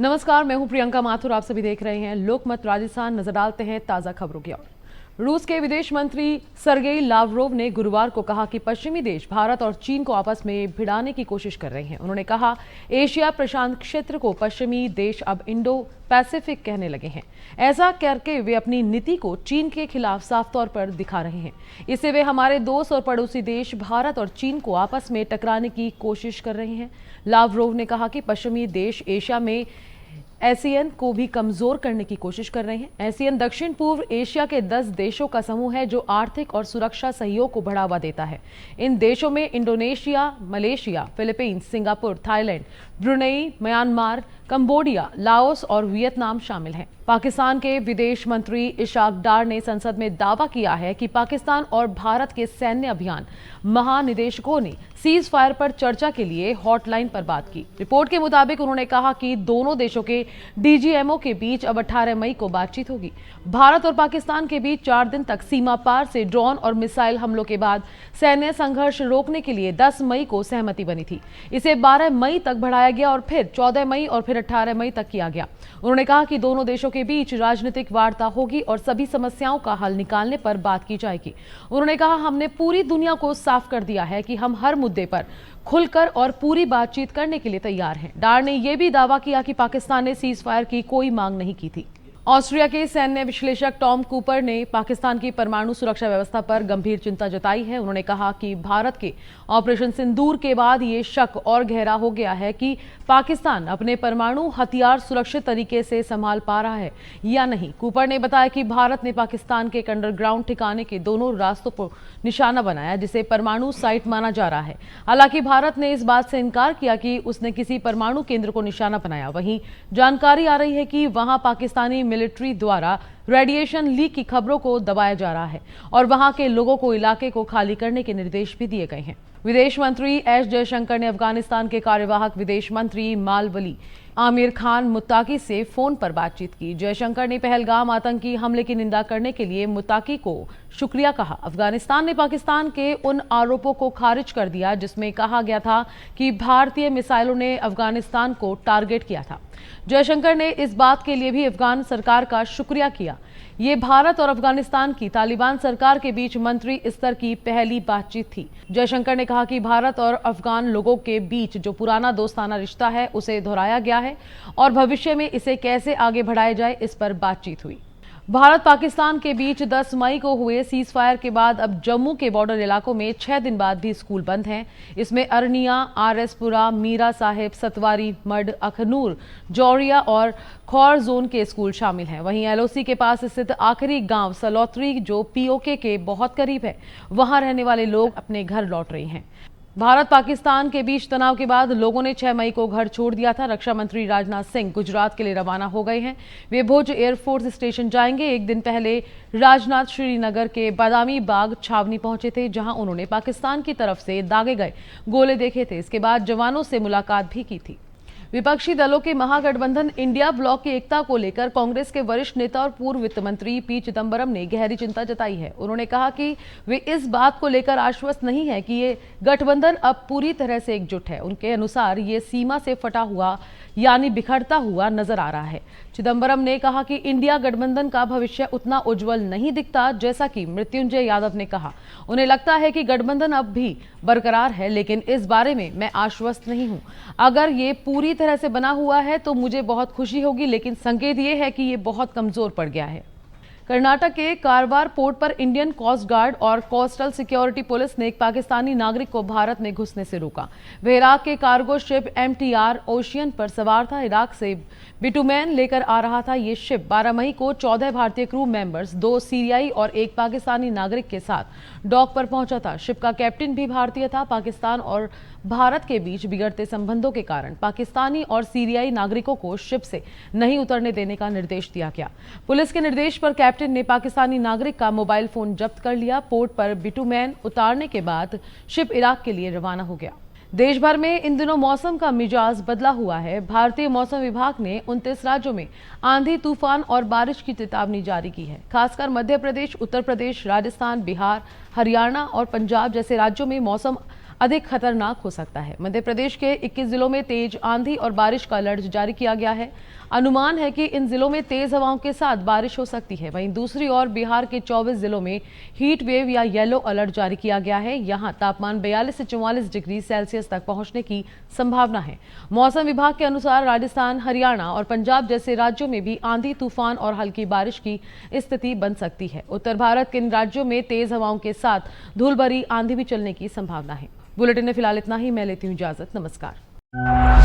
नमस्कार, मैं हूं प्रियंका माथुर। आप सभी देख रहे हैं लोकमत राजस्थान। नजर डालते हैं ताजा खबरों की ओर। रूस के विदेश मंत्री सर्गेई लावरोव ने गुरुवार को कहा कि पश्चिमी देश भारत और चीन को आपस में भिड़ाने की कोशिश कर रहे हैं। उन्होंने कहा, एशिया प्रशांत क्षेत्र को पश्चिमी देश अब इंडो पैसिफिक कहने लगे हैं। ऐसा करके वे अपनी नीति को चीन के खिलाफ साफ तौर पर दिखा रहे हैं। इससे वे हमारे दोस्त और पड़ोसी देश भारत और चीन को आपस में टकराने की कोशिश कर रहे हैं। लावरोव ने कहा कि पश्चिमी देश एशिया में एसीएन को भी कमजोर करने की कोशिश कर रहे हैं। एसीएन दक्षिण पूर्व एशिया के 10 देशों का समूह है जो आर्थिक और सुरक्षा सहयोग को बढ़ावा देता है। इन देशों में Indonesia, Malaysia, Philippines, Singapore, Thailand, Brunei, Myanmar, Cambodia, Laos और वियतनाम शामिल हैं। पाकिस्तान के विदेश मंत्री इशाक डार ने संसद में दावा किया है कि पाकिस्तान और भारत के सैन्य अभियान महानिदेशकों ने सीज फायर पर चर्चा के लिए हॉटलाइन पर बात की। रिपोर्ट के मुताबिक उन्होंने कहा कि दोनों देशों के डीजीएमओ के बीच अब 18 मई को बातचीत होगी। भारत और पाकिस्तान के बीच 4 दिन तक सीमा पार से ड्रोन और मिसाइल हमलों के बाद सैन्य संघर्ष रोकने के लिए 10 मई को सहमति बनी थी। इसे 12 मई तक बढ़ाया गया और फिर 14 मई और फिर 18 मई तक किया गया। उन्होंने कहा कि दोनों देशों के बीच राजनीतिक वार्ता होगी और सभी समस्याओं का हल निकालने पर बात की जाएगी। उन्होंने कहा, हमने पूरी दुनिया को साफ कर दिया है कि हम हर मुद्दे पर खुलकर और पूरी बातचीत करने के लिए तैयार हैं। डार ने यह भी दावा किया कि पाकिस्तान ने सीज फायर की कोई मांग नहीं की थी। ऑस्ट्रिया के सैन्य विश्लेषक टॉम कूपर ने पाकिस्तान की परमाणु सुरक्षा व्यवस्था पर गंभीर चिंता जताई है। उन्होंने कहा कि भारत के ऑपरेशन सिंदूर के बाद ये शक और गहरा हो गया है कि पाकिस्तान अपने परमाणु हथियार सुरक्षित तरीके से संभाल पा रहा है या नहीं। कूपर ने बताया कि भारत ने पाकिस्तान के अंडरग्राउंड ठिकाने के दोनों रास्तों को निशाना बनाया, जिसे परमाणु साइट माना जा रहा है। हालांकि भारत ने इस बात से इनकार किया कि उसने किसी परमाणु केंद्र को निशाना बनाया। वहीं जानकारी आ रही है कि वहां पाकिस्तानी मिलिट्री द्वारा रेडिएशन लीक की खबरों को दबाया जा रहा है और वहां के लोगों को इलाके को खाली करने के निर्देश भी दिए गए हैं। विदेश मंत्री एस जयशंकर ने अफगानिस्तान के कार्यवाहक विदेश मंत्री मालवली आमिर खान मुत्ताकी से फोन पर बातचीत की। जयशंकर ने पहलगाम आतंकी हमले की निंदा करने के लिए मुत्ताकी को शुक्रिया कहा। अफगानिस्तान ने पाकिस्तान के उन आरोपों को खारिज कर दिया जिसमें कहा गया था कि भारतीय मिसाइलों ने अफगानिस्तान को टारगेट किया था। जयशंकर ने इस बात के लिए भी अफगान सरकार का शुक्रिया किया। ये भारत और अफगानिस्तान की तालिबान सरकार के बीच मंत्री स्तर की पहली बातचीत थी। जयशंकर ने कहा कि भारत और अफगान लोगों के बीच जो पुराना दोस्ताना रिश्ता है उसे दोहराया गया है और भविष्य में इसे कैसे आगे बढ़ाया जाए इस पर बातचीत हुई। भारत पाकिस्तान के बीच 10 मई को हुए सीज फायर के बाद अब जम्मू के बॉर्डर इलाकों में 6 दिन बाद भी स्कूल बंद हैं। इसमें अरनिया, आरएसपुरा, मीरा साहिब, सतवारी, मड, अखनूर, जौरिया और खौर जोन के स्कूल शामिल हैं। वहीं एलओसी के पास स्थित आखिरी गांव सलौत्री, जो पीओके के बहुत करीब है, वहां रहने वाले लोग अपने घर लौट रहे हैं। भारत पाकिस्तान के बीच तनाव के बाद लोगों ने 6 मई को घर छोड़ दिया था। रक्षा मंत्री राजनाथ सिंह गुजरात के लिए रवाना हो गए हैं। वे भुज एयरफोर्स स्टेशन जाएंगे। एक दिन पहले राजनाथ श्रीनगर के बादामी बाग छावनी पहुंचे थे, जहां उन्होंने पाकिस्तान की तरफ से दागे गए गोले देखे थे। इसके बाद जवानों से मुलाकात भी की थी। विपक्षी दलों के महागठबंधन इंडिया ब्लॉक की एकता को लेकर कांग्रेस के वरिष्ठ नेता और पूर्व वित्त मंत्री पी चिदंबरम ने गहरी चिंता जताई है। उन्होंने कहा कि वे इस बात को लेकर आश्वस्त नहीं है कि ये गठबंधन अब पूरी तरह से एकजुट है। उनके अनुसार ये सीमा से फटा हुआ यानी बिखरता हुआ नजर आ रहा है। चिदंबरम ने कहा कि इंडिया गठबंधन का भविष्य उतना उज्जवल नहीं दिखता जैसा कि मृत्युंजय यादव ने कहा। उन्हें लगता है कि गठबंधन अब भी बरकरार है, लेकिन इस बारे में मैं आश्वस्त नहीं हूं। अगर ये पूरी तरह से बना हुआ है तो मुझे बहुत खुशी होगी, लेकिन संकेत ये है कि ये बहुत कमजोर पड़ गया है। कर्नाटक के कारवार पोर्ट पर इंडियन कोस्ट गार्ड और कोस्टल सिक्योरिटी पुलिस ने एक पाकिस्तानी नागरिक को भारत में घुसने से रोका। वह इराक के कार्गो शिप MTR ओशियन पर सवार था। इराक से बिटुमेन लेकर आ रहा था। ये शिप 12 मई को 14 भारतीय क्रू मेंबर्स, 2 सीरियाई और 1 पाकिस्तानी नागरिक के साथ डॉक पर पहुंचा था। शिप का कैप्टन भी भारतीय था। पाकिस्तान और भारत के बीच बिगड़ते संबंधों के कारण पाकिस्तानी और सीरियाई नागरिकों को शिप से नहीं उतरने देने का निर्देश दिया गया। पुलिस के निर्देश पर कैप्टन ने पाकिस्तानी नागरिक का मोबाइल फोन जब्त कर लिया। पोर्ट पर बिटुमेन उतारने के बाद शिप इराक के लिए रवाना हो गया। देश भर में इन दिनों मौसम का मिजाज बदला हुआ है। भारतीय मौसम विभाग ने 29 राज्यों में आंधी, तूफान और बारिश की चेतावनी जारी की है। खासकर मध्य प्रदेश, उत्तर प्रदेश, राजस्थान, बिहार, हरियाणा और पंजाब जैसे राज्यों में मौसम अधिक खतरनाक हो सकता है। मध्य प्रदेश के 21 जिलों में तेज आंधी और बारिश का अलर्ट जारी किया गया है। अनुमान है कि इन जिलों में तेज हवाओं के साथ बारिश हो सकती है। वहीं दूसरी ओर बिहार के 24 जिलों में हीट वेव या येलो अलर्ट जारी किया गया है। यहां तापमान 42 से 44 डिग्री सेल्सियस तक पहुंचने की संभावना है। मौसम विभाग के अनुसार राजस्थान, हरियाणा और पंजाब जैसे राज्यों में भी आंधी, तूफान और हल्की बारिश की स्थिति बन सकती है। उत्तर भारत के इन राज्यों में तेज हवाओं के साथ धूल भरी आंधी भी चलने की संभावना है। बुलेटिन में फिलहाल इतना ही। मैं लेती हूँ इजाजत। नमस्कार।